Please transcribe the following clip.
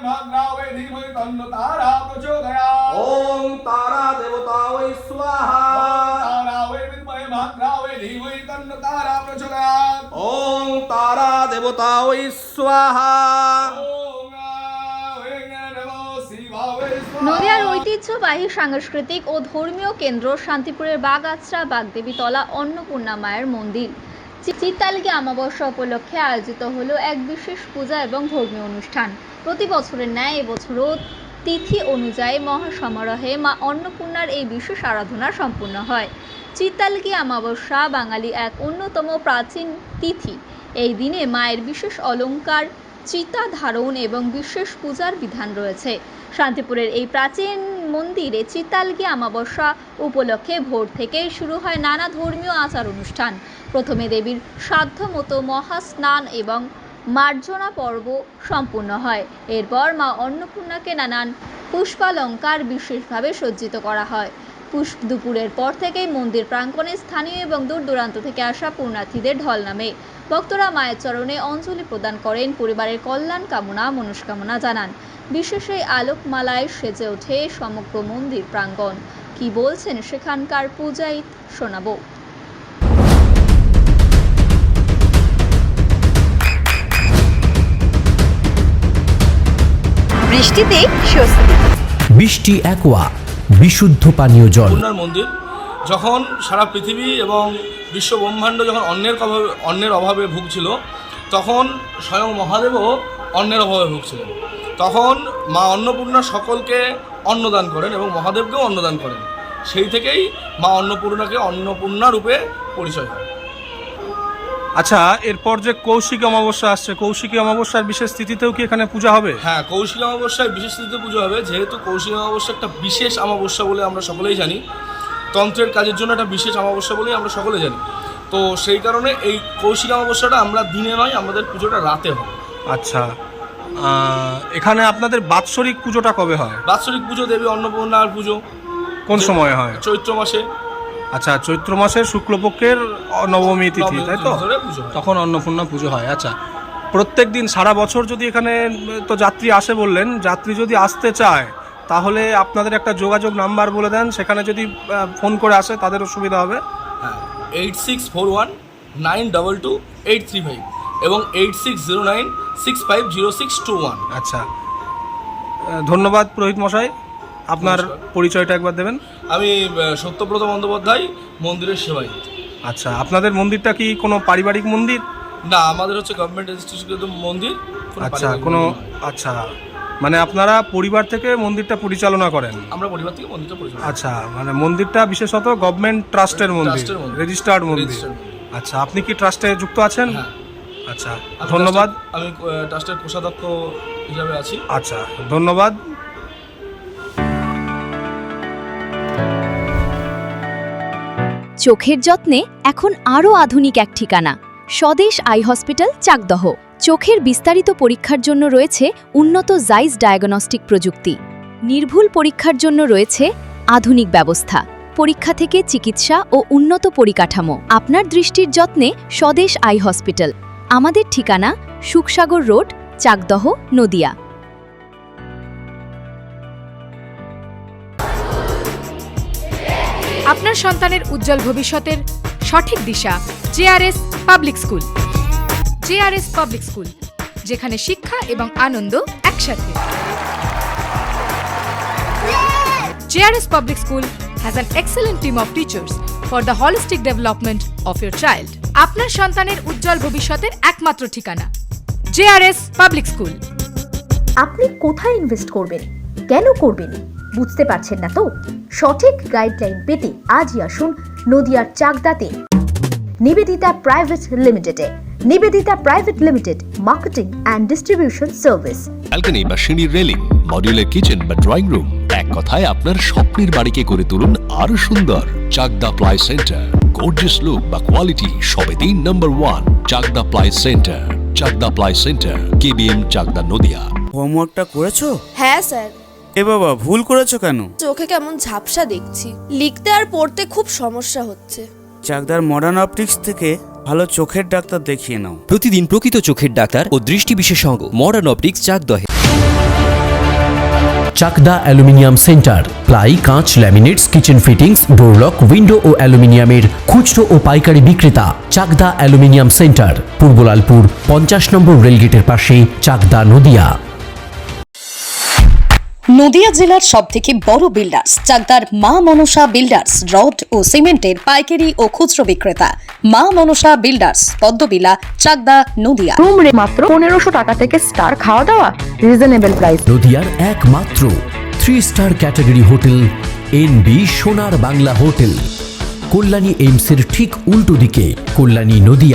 महाग्रावे धीमहि तन्नो तारा प्रचोदयात्। ओम तारा देवतावै स्वाहा। तारा वै विद्महे महाग्रावे धीमहि तन्नो तारा प्रचोदयात्। ओम तारा देवतावै स्वाहा। নদিয়ার ঐতিহ্যবাহী সাংস্কৃতিক ও ধর্মীয় কেন্দ্র শান্তিপুরের বাগআচরা বাগদেবীতলা অন্নপূর্ণা মায়ের মন্দির চিত্তালগি অমাবস্যা উপলক্ষে আয়োজিত হলো এক বিশেষ পূজা এবং ধর্মীয় অনুষ্ঠান। প্রতি বছরের ন্যায় এবছরও তিথি অনুযায়ী মহাসমারোহে মা অন্নপূর্ণার এই বিশেষ আরাধনা সম্পূর্ণ হয়। চিত্তালগি অমাবস্যা বাঙালি এক অন্যতম প্রাচীন তিথি। এই দিনে মায়ের বিশেষ অলঙ্কার, চিতা ধারণ এবং বিশেষ পূজার বিধান রয়েছে। শান্তিপুরের এই প্রাচীন মন্দিরে চিত্তালগি অমাবস্যা উপলক্ষে ভোর থেকে শুরু হয় নানা ধর্মীয় আচার অনুষ্ঠান। প্রথমে দেবীর সাধ্যমতো মহাস্নান এবং মার্জনা পর্ব সম্পূর্ণ হয়। এরপর মা অন্নপূর্ণাকে নানান পুষ্পালঙ্কার বিশেষভাবে সজ্জিত করা হয়। দুপুরের পর থেকেই মন্দির প্রাঙ্গণে স্থানীয় এবং দূর দূরান্ত থেকে আসা পুণ্যার্থীদের ঢল নামে। ভক্তরা মায়ের চরণে অঞ্জলি প্রদান করেন, পরিবারের কল্যাণ কামনা মনস্কামনা জানান। বিশেষ এই আলোকমালায় সেজে ওঠে সমগ্র মন্দির প্রাঙ্গণ। কি বলছেন সেখানকার পূজায়িত শোনাবো। বৃষ্টিতে স্বস্তি। বৃষ্টি অ্যাকোয়া বিশুদ্ধ পানীয় জল। অন্নপূর্ণার মন্দির যখন সারা পৃথিবী এবং বিশ্ব ব্রহ্মাণ্ড যখন অন্নের অভাবে ভুগছিল, তখন স্বয়ং মহাদেবও অন্নের অভাবে ভুগছিলেন। তখন মা অন্নপূর্ণা সকলকে অন্নদান করেন এবং মহাদেবকেও অন্নদান করেন। সেই থেকেই মা অন্নপূর্ণাকে অন্নপূর্ণা রূপে পরিচয় হয়। আচ্ছা, এরপর যে কৌশিকী অমাবস্যা আসছে, কৌশিকী অমাবস্যার বিশেষ তিথিতেও কি এখানে পূজা হবে? হ্যাঁ, কৌশিকী অমাবস্যায় বিশেষ তিথিতে পুজো হবে। যেহেতু কৌশিকী অমাবস্যা একটা বিশেষ অমাবস্যা বলে আমরা সকলেই জানি, তন্ত্রের কাজের জন্য একটা বিশেষ অমাবস্যা বলেই আমরা সকলে জানি। তো সেই কারণে এই কৌশিকী অমাবস্যাটা আমরা দিনে নয়, আমাদের পুজোটা রাতে হয়। আচ্ছা, এখানে আপনাদের বাৎসরিক পুজোটা কবে হয়? বাৎসরিক পুজো দেবী অন্নপূর্ণার পুজো কোন সময় হয়? চৈত্র মাসে। আচ্ছা, চৈত্র মাসের শুক্লপক্ষের নবমী তিথি, তাই তো? তখন অন্নপূর্ণা পুজো হয়। আচ্ছা, প্রত্যেক দিন সারা বছর যদি এখানে তো যাত্রী আসে বললেন, যাত্রী যদি আসতে চায় তাহলে আপনাদের একটা যোগাযোগ নাম্বার বলে দেন, সেখানে যদি ফোন করে আসে তাদেরও সুবিধা হবে। হ্যাঁ, 8641922835 এবং 8609650621। আচ্ছা, ধন্যবাদ পুরোহিত মশাই। আপনার পরিচয়টা একবার দেবেন। আমি সত্যব্রত বন্দ্যোপাধ্যায়, মন্দিরের সেবায়িত। আচ্ছা, আপনাদের মন্দিরটা কি কোনো পারিবারিক মন্দির? না, আমাদের হচ্ছে গভর্নমেন্ট রেজিস্ট্রেশন মন্দির। আচ্ছা, কোনো আচ্ছা, মানে আপনারা পরিবার থেকে মন্দিরটা পরিচালনা করেন? আমরা পরিবার থেকে মন্দিরটা পরিচালনা। আচ্ছা, মানে মন্দিরটা বিশেষত গভর্নমেন্ট ট্রাস্টের মন্দির, রেজিস্টার্ড মন্দির। আচ্ছা, আপনি কি ট্রাস্টে যুক্ত আছেন? হ্যাঁ। আচ্ছা, ধন্যবাদ। আমি ট্রাস্টের কোষাধ্যক্ষ হিসাবে আছি। আচ্ছা, ধন্যবাদ। চোখের যত্নে এখন আরও আধুনিক এক ঠিকানা, স্বদেশ আই হসপিটাল, চাকদহ। চোখের বিস্তারিত পরীক্ষার জন্য রয়েছে উন্নত জাইস ডায়াগনস্টিক প্রযুক্তি। নির্ভুল পরীক্ষার জন্য রয়েছে আধুনিক ব্যবস্থা, পরীক্ষা থেকে চিকিৎসা ও উন্নত পরিকাঠামো। আপনার দৃষ্টির যত্নে স্বদেশ আই হসপিটাল। আমাদের ঠিকানা সুখসাগর রোড, চাকদহ, নদিয়া। আপনার সন্তানের উজ্জ্বল ভবিষ্যতের সঠিক দিশা JRS public school. JRS public school, যেখানে শিক্ষা এবং আনন্দ একসাথে। JRS public school has an excellent team of teachers for the holistic development of your child. আপনার সন্তানের উজ্জ্বল ভবিষ্যতের একমাত্র ঠিকানা জেআরএস পাবলিক স্কুল। আপনি কোথায় ইনভেস্ট করবেন, কেন করবেন, বুঝতে পারছেন না তো? সঠিক গাইডলাইন পেতে আজই আসুন নদিয়ার চাকদাতে নিবেদিতা প্রাইভেট লিমিটেডে। Nivedita private limited, marketing and distribution service. Balcony বা সিঁড়ির রেলিং, মডিউলার কিচেন বা ড্রয়িং রুম, এক কথায় আপনার স্বপ্নের বাড়িকে করে তুলুন আরো সুন্দর। Chakdah ply centre, gorgeous look বা কোয়ালিটি সবেতেই number 1। Chakdah ply centre, Chakdah ply centre, KBM, Chakdah, Nadia. হোমওয়ার্কটা করেছো? হ্যাঁ স্যার। এ বাবা, ভুল করেছো কেন? চোখে কেমন ঝাপসা দেখছি, লিখতে আর পড়তে খুব সমস্যা হচ্ছে। চাকদার মডার্ন অপটিক্স থেকে ভালো চোখের ডাক্তার দেখিয়ে নাও। প্রতিদিন প্রকৃত চোখের ডাক্তার ও দৃষ্টি বিশেষজ্ঞ মডার্ন অপটিক্স, চাকদহে। চাকদা অ্যালুমিনিয়াম সেন্টার, প্লাই, কাঁচ, laminates, kitchen fittings, door lock, window ও অ্যালুমিনিয়ামের খুচরো ও পাইকারি বিক্রেতা। চাকদা অ্যালুমিনিয়াম সেন্টার, পূর্বলালপুর 50 নম্বর রেলগেটের পাশে, চাকদা, নদিয়া। নদিয়া জেলার সবথেকে বড় বিল্ডার্স চাকদার মা মনসা বিল্ডার্স, রড ও সিমেন্টের পাইকারি ও খুচরো বিক্রেতা। মা মনসা বিল্ডার্স, পদ্মবিলা, চাকদা, নদিয়া। রুম রে মাত্র 1500 টাকা থেকে স্টার, খাওয়া দাওয়া রিজনেবল প্রাইস। নদিয়ার একমাত্র 3 স্টার ক্যাটাগরি হোটেল এনবি সোনার বাংলা হোটেল, কল্যাণী এইমসের ঠিক উল্টো দিকে, কল্যাণী, নদিয়া।